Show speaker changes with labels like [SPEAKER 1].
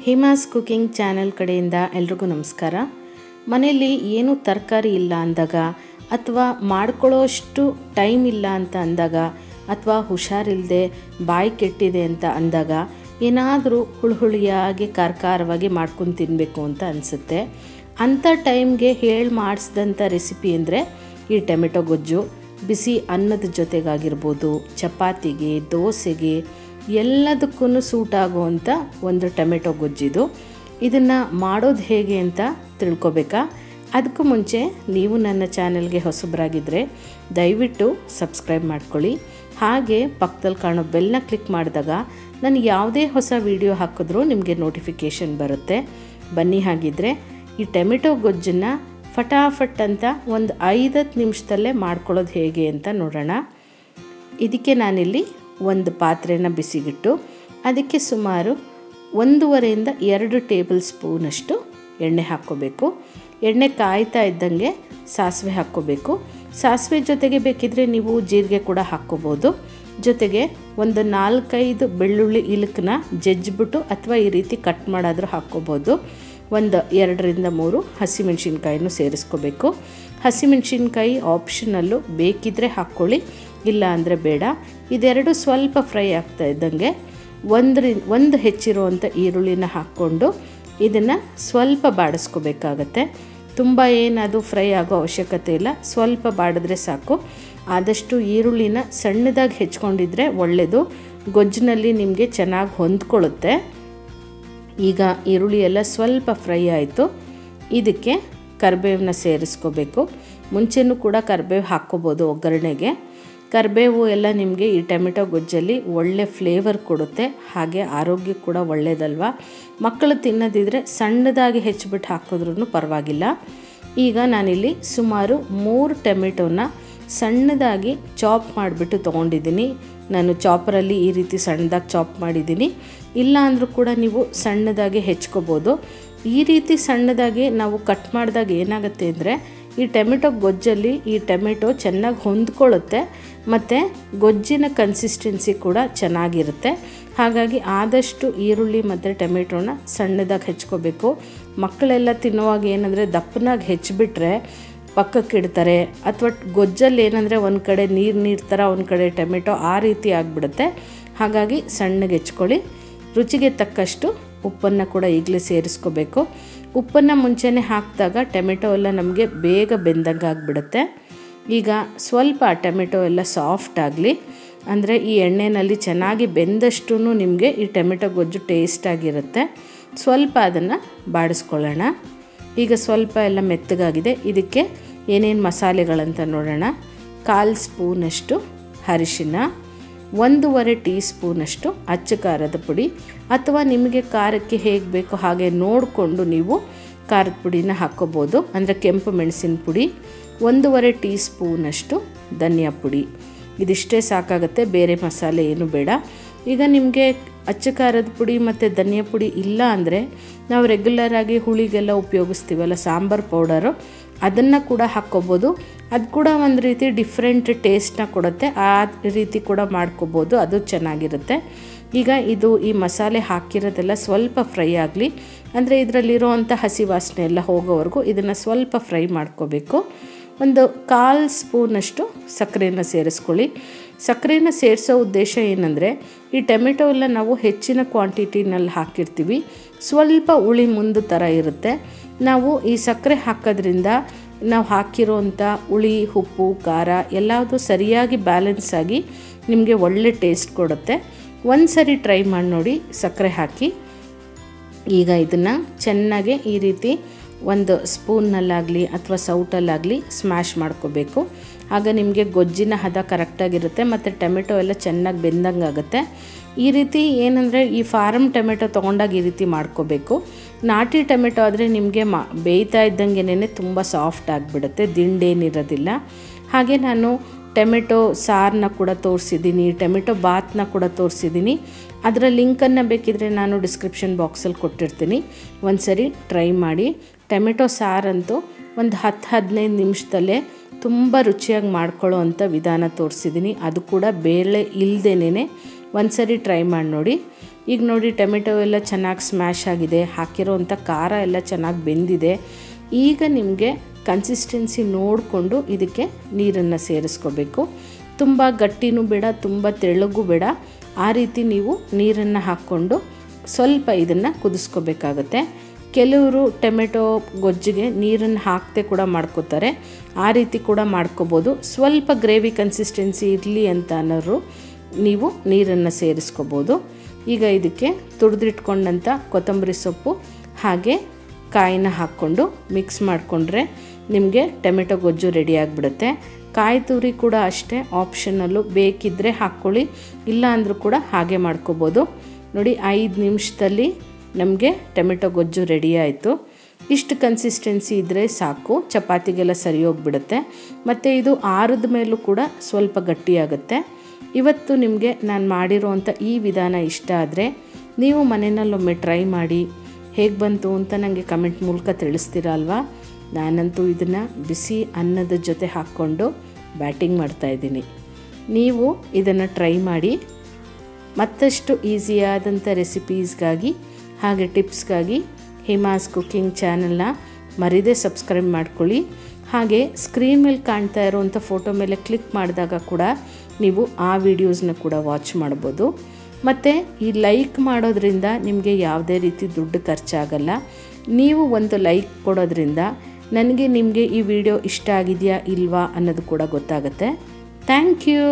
[SPEAKER 1] Hema's cooking channel ಕಡೆಯಿಂದ ಎಲ್ರಿಗೂ ನಮಸ್ಕಾರ. ಮನೆಯಲ್ಲಿ ಏನೂ ತರಕಾರಿ ಇಲ್ಲ ಅಂದಾಗ ಅಥವಾ ಮಾಡ್ಕೊಳ್ಳೋಷ್ಟು ಟೈಮ್ ಇಲ್ಲ ಅಂತ ಅಂದಾಗ ಅಥವಾ ಹುಷಾರಿಲ್ಲದೆ ಬಾಯಿ ಕೆಟ್ಟಿದೆ ಅಂತ ಅಂದಾಗ ಏನಾದರೂ ಹುಳಿಯಾಗಿ ಖಾರವಾಗಿ ಮಾಡ್ಕೊಂಡು ತಿನ್ನಬೇಕು ಅಂತ ಅನಿಸುತ್ತೆ. ಅಂಥ ಟೈಮ್ಗೆ ಹೇಳಿ ಮಾಡಿಸಿದಂಥ ರೆಸಿಪಿ ಅಂದರೆ ಈ ಟೊಮೆಟೊ ಗೊಜ್ಜು. ಬಿಸಿ ಅನ್ನದ ಜೊತೆಗಾಗಿರ್ಬೋದು, ಚಪಾತಿಗೆ, ದೋಸೆಗೆ ಎಲ್ಲದಕ್ಕೂ ಸೂಟ್ ಆಗುವಂಥ ಒಂದು ಟೊಮೆಟೊ ಗೊಜ್ಜಿದು. ಇದನ್ನು ಮಾಡೋದು ಹೇಗೆ ಅಂತ ತಿಳ್ಕೊಬೇಕಾ? ಅದಕ್ಕೂ ಮುಂಚೆ ನೀವು ನನ್ನ ಚಾನೆಲ್ಗೆ ಹೊಸಬರಾಗಿದ್ದರೆ ದಯವಿಟ್ಟು ಸಬ್ಸ್ಕ್ರೈಬ್ ಮಾಡ್ಕೊಳ್ಳಿ. ಹಾಗೆ ಪಕ್ಕದಲ್ಲಿ ಕಾಣೋ ಬೆಲ್ನ ಕ್ಲಿಕ್ ಮಾಡಿದಾಗ ನಾನು ಯಾವುದೇ ಹೊಸ ವಿಡಿಯೋ ಹಾಕಿದ್ರೂ ನಿಮಗೆ ನೋಟಿಫಿಕೇಷನ್ ಬರುತ್ತೆ. ಬನ್ನಿ, ಹಾಗಿದ್ದರೆ ಈ ಟೊಮೆಟೊ ಗೊಜ್ಜನ್ನು ಫಟಾಫಟ್ ಅಂತ ಒಂದು 5-10 ನಿಮಿಷದಲ್ಲೇ ಮಾಡ್ಕೊಳ್ಳೋದು ಹೇಗೆ ಅಂತ ನೋಡೋಣ. ಇದಕ್ಕೆ ನಾನಿಲ್ಲಿ ಒಂದು ಪಾತ್ರೆನ ಬಿಸಿಗಿಟ್ಟು ಅದಕ್ಕೆ ಸುಮಾರು 1.5 to 2 ಟೇಬಲ್ ಸ್ಪೂನಷ್ಟು ಎಣ್ಣೆ ಹಾಕ್ಕೋಬೇಕು. ಎಣ್ಣೆ ಕಾಯ್ತಾ ಇದ್ದಂಗೆ ಸಾಸಿವೆ ಹಾಕ್ಕೋಬೇಕು. ಸಾಸಿವೆ ಜೊತೆಗೆ ಬೇಕಿದ್ದರೆ ನೀವು ಜೀರಿಗೆ ಕೂಡ ಹಾಕ್ಕೋಬೋದು. ಜೊತೆಗೆ ಒಂದು 4-5 ಬೆಳ್ಳುಳ್ಳಿ ಇಲಕ್ಕನ್ನ ಜಜ್ಜಿಬಿಟ್ಟು ಅಥವಾ ಈ ರೀತಿ ಕಟ್ ಮಾಡಾದರೂ ಹಾಕ್ಕೋಬೋದು. ಒಂದು 2 to 3 ಹಸಿಮೆಣ್ಸಿನ್ಕಾಯಿನೂ ಸೇರಿಸ್ಕೋಬೇಕು. ಹಸಿಮೆಣ್ಸಿನ್ಕಾಯಿ ಆಪ್ಷನಲ್ಲು, ಬೇಕಿದ್ದರೆ ಹಾಕ್ಕೊಳ್ಳಿ, ಇಲ್ಲ ಅಂದರೆ ಬೇಡ. ಇದೆರಡು ಸ್ವಲ್ಪ ಫ್ರೈ ಆಗ್ತಾ ಇದ್ದಂಗೆ ಒಂದು ಹೆಚ್ಚಿರುವಂಥ ಈರುಳ್ಳಿನ ಹಾಕ್ಕೊಂಡು ಇದನ್ನು ಸ್ವಲ್ಪ ಬಾಡಿಸ್ಕೋಬೇಕಾಗತ್ತೆ. ತುಂಬ ಏನದು ಫ್ರೈ ಆಗೋ ಅವಶ್ಯಕತೆ ಇಲ್ಲ, ಸ್ವಲ್ಪ ಬಾಡಿದ್ರೆ ಸಾಕು. ಆದಷ್ಟು ಈರುಳ್ಳಿನ ಸಣ್ಣದಾಗಿ ಹೆಚ್ಕೊಂಡಿದ್ರೆ ಒಳ್ಳೆಯದು, ಗೊಜ್ಜಿನಲ್ಲಿ ನಿಮಗೆ ಚೆನ್ನಾಗಿ ಹೊಂದ್ಕೊಳ್ಳುತ್ತೆ. ಈಗ ಈರುಳ್ಳಿ ಎಲ್ಲ ಸ್ವಲ್ಪ ಫ್ರೈ ಆಯಿತು. ಇದಕ್ಕೆ ಕರಿಬೇವನ್ನ ಸೇರಿಸ್ಕೋಬೇಕು. ಮುಂಚೆನೂ ಕೂಡ ಕರಿಬೇವು ಹಾಕ್ಕೋಬೋದು ಒಗ್ಗರಣೆಗೆ. ಕರಿಬೇವು ಎಲ್ಲ ನಿಮಗೆ ಈ ಟೊಮೆಟೊ ಗೊಜ್ಜಲ್ಲಿ ಒಳ್ಳೆ ಫ್ಲೇವರ್ ಕೊಡುತ್ತೆ, ಹಾಗೆ ಆರೋಗ್ಯಕ್ಕೆ ಕೂಡ ಒಳ್ಳೆಯದಲ್ವ. ಮಕ್ಕಳು ತಿನ್ನೋದಿದ್ರೆ ಸಣ್ಣದಾಗಿ ಹೆಚ್ಚಿಬಿಟ್ಟು ಹಾಕಿದ್ರೂ ಪರವಾಗಿಲ್ಲ. ಈಗ ನಾನಿಲ್ಲಿ ಸುಮಾರು 3 ಟೊಮೆಟೊನ ಸಣ್ಣದಾಗಿ ಚಾಪ್ ಮಾಡಿಬಿಟ್ಟು ತೊಗೊಂಡಿದ್ದೀನಿ. ನಾನು ಚಾಪರಲ್ಲಿ ಈ ರೀತಿ ಸಣ್ಣದಾಗಿ ಚಾಪ್ ಮಾಡಿದ್ದೀನಿ. ಇಲ್ಲ ಅಂದರೂ ಕೂಡ ನೀವು ಸಣ್ಣದಾಗಿ ಹೆಚ್ಕೋಬೋದು. ಈ ರೀತಿ ಸಣ್ಣದಾಗಿ ನಾವು ಕಟ್ ಮಾಡಿದಾಗ ಏನಾಗುತ್ತೆ ಅಂದರೆ ಈ ಟೊಮೆಟೊ ಗೊಜ್ಜಲ್ಲಿ ಈ ಟೊಮೆಟೊ ಚೆನ್ನಾಗಿ ಹೊಂದ್ಕೊಳ್ಳುತ್ತೆ ಮತ್ತು ಗೊಜ್ಜಿನ ಕನ್ಸಿಸ್ಟೆನ್ಸಿ ಕೂಡ ಚೆನ್ನಾಗಿರುತ್ತೆ. ಹಾಗಾಗಿ ಆದಷ್ಟು ಈರುಳ್ಳಿ ಮತ್ತು ಟೊಮೆಟೊನ ಸಣ್ಣದಾಗಿ ಹೆಚ್ಕೋಬೇಕು. ಮಕ್ಕಳೆಲ್ಲ ತಿನ್ನುವಾಗ ಏನಂದರೆ ದಪ್ಪನಾಗಿ ಹೆಚ್ಚಿಬಿಟ್ರೆ ಪಕ್ಕಕ್ಕೆ ಇಡ್ತಾರೆ, ಅಥವಾ ಗೊಜ್ಜಲ್ಲಿ ಏನಂದರೆ ಒಂದು ಕಡೆ ನೀರು ಥರ, ಒಂದು ಕಡೆ ಟೊಮೆಟೊ ಆ ರೀತಿ ಆಗಿಬಿಡುತ್ತೆ. ಹಾಗಾಗಿ ಸಣ್ಣಗೆ ಹೆಚ್ಕೊಳ್ಳಿ. ರುಚಿಗೆ ತಕ್ಕಷ್ಟು ಉಪ್ಪನ್ನು ಕೂಡ ಈಗಲೇ ಸೇರಿಸ್ಕೋಬೇಕು. ಉಪ್ಪನ್ನು ಮುಂಚೆನೇ ಹಾಕಿದಾಗ ಟೊಮೆಟೊ ಎಲ್ಲ ನಮಗೆ ಬೇಗ ಬೆಂದಂಗೆ ಆಗಿಬಿಡುತ್ತೆ. ಈಗ ಸ್ವಲ್ಪ ಟೊಮೆಟೊ ಎಲ್ಲ ಸಾಫ್ಟ್ ಆಗಲಿ, ಅಂದರೆ ಈ ಎಣ್ಣೆಯಲ್ಲಿ ಚೆನ್ನಾಗಿ ಬೆಂದಷ್ಟು ನಿಮಗೆ ಈ ಟೊಮೆಟೊ ಗೊಜ್ಜು ಟೇಸ್ಟಾಗಿರುತ್ತೆ. ಸ್ವಲ್ಪ ಅದನ್ನು ಬಾಡಿಸ್ಕೊಳ್ಳೋಣ. ಈಗ ಸ್ವಲ್ಪ ಎಲ್ಲ ಮೆತ್ತಗಾಗಿದೆ. ಇದಕ್ಕೆ ಏನೇನು ಮಸಾಲೆಗಳಂತ ನೋಡೋಣ. 1/4 ಸ್ಪೂನಷ್ಟು ಅರಿಶಿನ, 1.5 ಟೀ ಸ್ಪೂನಷ್ಟು ಅಚ್ಚ ಖಾರದ ಪುಡಿ, ಅಥವಾ ನಿಮಗೆ ಖಾರಕ್ಕೆ ಹೇಗೆ ಬೇಕೋ ಹಾಗೆ ನೋಡಿಕೊಂಡು ನೀವು ಖಾರದ ಪುಡಿನ ಹಾಕ್ಕೋಬೋದು. ಅಂದರೆ ಕೆಂಪು ಮೆಣಸಿನ ಪುಡಿ, 1.5 ಟೀ ಸ್ಪೂನಷ್ಟು ಧನಿಯಾ ಪುಡಿ. ಇದಿಷ್ಟೇ ಸಾಕಾಗುತ್ತೆ, ಬೇರೆ ಮಸಾಲೆ ಏನು ಬೇಡ. ಈಗ ನಿಮಗೆ ಅಚ್ಚ ಖಾರದ ಪುಡಿ ಮತ್ತು ಧನಿಯಾ ಪುಡಿ ಇಲ್ಲ ಅಂದರೆ ನಾವು ರೆಗ್ಯುಲರಾಗಿ ಹುಳಿಗೆಲ್ಲ ಉಪಯೋಗಿಸ್ತೀವಲ್ಲ ಸಾಂಬಾರು ಪೌಡರು, ಅದನ್ನು ಕೂಡ ಹಾಕ್ಕೋಬೋದು. ಅದು ಕೂಡ ಒಂದು ರೀತಿ ಡಿಫ್ರೆಂಟ್ ಟೇಸ್ಟನ್ನ ಕೊಡುತ್ತೆ. ಆ ರೀತಿ ಕೂಡ ಮಾಡ್ಕೋಬೋದು, ಅದು ಚೆನ್ನಾಗಿರುತ್ತೆ. ಈಗ ಈ ಮಸಾಲೆ ಹಾಕಿರೋದೆಲ್ಲ ಸ್ವಲ್ಪ ಫ್ರೈ ಆಗಲಿ, ಅಂದರೆ ಇದರಲ್ಲಿರೋವಂಥ ಹಸಿ ವಾಸನೆ ಎಲ್ಲ ಹೋಗೋವರೆಗೂ ಇದನ್ನು ಸ್ವಲ್ಪ ಫ್ರೈ ಮಾಡ್ಕೋಬೇಕು. ಒಂದು 1/4 ಸ್ಪೂನಷ್ಟು ಸಕ್ಕರೆಯನ್ನು ಸೇರಿಸ್ಕೊಳ್ಳಿ. ಸಕ್ಕರೆನ ಸೇರಿಸೋ ಉದ್ದೇಶ ಏನಂದರೆ ಈ ಟೊಮೆಟೊ ಎಲ್ಲ ನಾವು ಹೆಚ್ಚಿನ ಕ್ವಾಂಟಿಟಿನಲ್ಲಿ ಹಾಕಿರ್ತೀವಿ, ಸ್ವಲ್ಪ ಹುಳಿ ಮುಂದೆ ಥರ ಇರುತ್ತೆ. ನಾವು ಈ ಸಕ್ಕರೆ ಹಾಕೋದ್ರಿಂದ ನಾವು ಹಾಕಿರೋವಂಥ ಹುಳಿ, ಉಪ್ಪು, ಖಾರ ಎಲ್ಲದೂ ಸರಿಯಾಗಿ ಬ್ಯಾಲೆನ್ಸ್ ಆಗಿ ನಿಮಗೆ ಒಳ್ಳೆ ಟೇಸ್ಟ್ ಕೊಡುತ್ತೆ. ಒಂದು ಸರಿ ಟ್ರೈ ಮಾಡಿ ನೋಡಿ ಸಕ್ಕರೆ ಹಾಕಿ. ಈಗ ಇದನ್ನು ಚೆನ್ನಾಗಿ ಈ ರೀತಿ ಒಂದು ಸ್ಪೂನ್ನಲ್ಲಾಗಲಿ ಅಥವಾ ಸೌಟಲ್ಲಾಗಲಿ ಸ್ಮ್ಯಾಶ್ ಮಾಡ್ಕೋಬೇಕು. ಆಗ ನಿಮಗೆ ಗೊಜ್ಜಿನ ಹದ ಕರೆಕ್ಟಾಗಿರುತ್ತೆ ಮತ್ತು ಟೊಮೆಟೊ ಎಲ್ಲ ಚೆನ್ನಾಗಿ ಬೆಂದಂಗೆ ಆಗುತ್ತೆ. ಈ ರೀತಿ ಏನಂದರೆ ಈ ಫಾರಮ್ ಟೊಮೆಟೊ ತೊಗೊಂಡಾಗ ಈ ರೀತಿ ಮಾಡ್ಕೋಬೇಕು. ನಾಟಿ ಟೊಮೆಟೊ ಆದರೆ ನಿಮಗೆ ಬೇಯ್ತಾ ಇದ್ದಂಗೆನೇ ತುಂಬ ಸಾಫ್ಟ್ ಆಗಿಬಿಡುತ್ತೆ, ದಿಂಡೇನಿರೋದಿಲ್ಲ. ಹಾಗೆ ನಾನು ಟೊಮೆಟೊ ಸಾರನ್ನ ಕೂಡ ತೋರಿಸಿದ್ದೀನಿ, ಟೊಮೆಟೊ ಬಾತ್ನ ಕೂಡ ತೋರಿಸಿದ್ದೀನಿ. ಅದರ ಲಿಂಕನ್ನು ಬೇಕಿದ್ದರೆ ನಾನು ಡಿಸ್ಕ್ರಿಪ್ಷನ್ ಬಾಕ್ಸಲ್ಲಿ ಕೊಟ್ಟಿರ್ತೀನಿ, ಒಂದು ಸರಿ ಟ್ರೈ ಮಾಡಿ. ಟೊಮೆಟೊ ಸಾರಂತೂ ಒಂದು 10-15 ನಿಮಿಷದಲ್ಲೇ ತುಂಬ ರುಚಿಯಾಗಿ ಮಾಡ್ಕೊಳ್ಳೋ ಅಂಥ ವಿಧಾನ ತೋರಿಸಿದ್ದೀನಿ. ಅದು ಕೂಡ ಬೇಳೆ ಇಲ್ಲದೇನೆ ಒಂದು ಸರಿ ಟ್ರೈ ಮಾಡಿ ನೋಡಿ. ಈಗ ನೋಡಿ ಟೊಮೆಟೊ ಎಲ್ಲ ಚೆನ್ನಾಗಿ ಸ್ಮ್ಯಾಶ್ ಆಗಿದೆ, ಹಾಕಿರೋವಂಥ ಖಾರ ಎಲ್ಲ ಚೆನ್ನಾಗಿ ಬೆಂದಿದೆ. ಈಗ ನಿಮಗೆ ಕನ್ಸಿಸ್ಟೆನ್ಸಿ ನೋಡಿಕೊಂಡು ಇದಕ್ಕೆ ನೀರನ್ನು ಸೇರಿಸ್ಕೋಬೇಕು. ತುಂಬ ಗಟ್ಟಿನೂ ಬೇಡ, ತುಂಬ ತೆಳ್ಳಗೂ ಬೇಡ. ಆ ರೀತಿ ನೀವು ನೀರನ್ನು ಹಾಕ್ಕೊಂಡು ಸ್ವಲ್ಪ ಇದನ್ನು ಕುದಿಸ್ಕೋಬೇಕಾಗತ್ತೆ. ಕೆಲವರು ಟೊಮೆಟೊ ಗೊಜ್ಜಿಗೆ ನೀರನ್ನು ಹಾಕದೆ ಕೂಡ ಮಾಡ್ಕೋತಾರೆ, ಆ ರೀತಿ ಕೂಡ ಮಾಡ್ಕೋಬೋದು. ಸ್ವಲ್ಪ ಗ್ರೇವಿ ಕನ್ಸಿಸ್ಟೆನ್ಸಿ ಇರಲಿ ಅಂತ ಅನ್ನೋರು ನೀವು ನೀರನ್ನು ಸೇರಿಸ್ಕೋಬೋದು. ಈಗ ಇದಕ್ಕೆ ತುರಿದಿಟ್ಕೊಂಡಂಥ ಕೊತ್ತಂಬರಿ ಸೊಪ್ಪು ಹಾಗೆ ಕಾಯಿನ ಹಾಕ್ಕೊಂಡು ಮಿಕ್ಸ್ ಮಾಡಿಕೊಂಡ್ರೆ ನಿಮಗೆ ಟೊಮೆಟೊ ಗೊಜ್ಜು ರೆಡಿ ಆಗಿಬಿಡುತ್ತೆ. ಕಾಯಿ ತುರಿ ಕೂಡ ಅಷ್ಟೇ ಆಪ್ಷನಲ್ಲು, ಬೇಕಿದ್ದರೆ ಹಾಕ್ಕೊಳ್ಳಿ, ಇಲ್ಲ ಅಂದರೂ ಕೂಡ ಹಾಗೆ ಮಾಡ್ಕೋಬೋದು. ನೋಡಿ 5 ನಿಮಿಷದಲ್ಲಿ ನಮಗೆ ಟೊಮೆಟೊ ಗೊಜ್ಜು ರೆಡಿ ಆಯಿತು. ಇಷ್ಟು ಕನ್ಸಿಸ್ಟೆನ್ಸಿ ಇದ್ದರೆ ಸಾಕು, ಚಪಾತಿಗೆಲ್ಲ ಸರಿ ಹೋಗಿಬಿಡುತ್ತೆ. ಮತ್ತು ಇದು ಆರಿದ ಮೇಲೂ ಕೂಡ ಸ್ವಲ್ಪ ಗಟ್ಟಿಯಾಗುತ್ತೆ. ಇವತ್ತು ನಿಮಗೆ ನಾನು ಮಾಡಿರೋವಂಥ ಈ ವಿಧಾನ ಇಷ್ಟ ಆದರೆ ನೀವು ಮನೆಯಲ್ಲೊಮ್ಮೆ ಟ್ರೈ ಮಾಡಿ ಹೇಗೆ ಬಂತು ಅಂತ ನನಗೆ ಕಮೆಂಟ್ ಮೂಲಕ ತಿಳಿಸ್ತೀರ ಅಲ್ವಾ. ನಾನಂತೂ ಇದನ್ನು ಬಿಸಿ ಅನ್ನದ ಜೊತೆ ಹಾಕ್ಕೊಂಡು ಬ್ಯಾಟಿಂಗ್ ಮಾಡ್ತಾಯಿದ್ದೀನಿ. ನೀವು ಇದನ್ನು ಟ್ರೈ ಮಾಡಿ. ಮತ್ತಷ್ಟು ಈಸಿಯಾದಂಥ ರೆಸಿಪೀಸ್ಗಾಗಿ ಹಾಗೆ ಟಿಪ್ಸ್ಗಾಗಿ ಹಿಮಾಸ್ ಕುಕ್ಕಿಂಗ್ ಚಾನಲ್ನ ಮರೀದೇ ಸಬ್ಸ್ಕ್ರೈಬ್ ಮಾಡ್ಕೊಳ್ಳಿ. ಹಾಗೆ ಸ್ಕ್ರೀನ್ ಮೇಲೆ ಕಾಣ್ತಾ ಇರೋವಂಥ ಫೋಟೋ ಮೇಲೆ ಕ್ಲಿಕ್ ಮಾಡಿದಾಗ ಕೂಡ ನೀವು ಆ ವಿಡಿಯೋಸ್ನ ಕೂಡ ವಾಚ್ ಮಾಡ್ಬೋದು. ಮತ್ತು ಈ ಲೈಕ್ ಮಾಡೋದ್ರಿಂದ ನಿಮಗೆ ಯಾವುದೇ ರೀತಿ ದುಡ್ಡು ಖರ್ಚಾಗಲ್ಲ. ನೀವು ಒಂದು ಲೈಕ್ ಕೊಡೋದ್ರಿಂದ ನನಗೆ ನಿಮಗೆ ಈ ವಿಡಿಯೋ ಇಷ್ಟ ಆಗಿದೆಯಾ ಇಲ್ವಾ ಅನ್ನೋದು ಕೂಡ ಗೊತ್ತಾಗುತ್ತೆ. Thank you.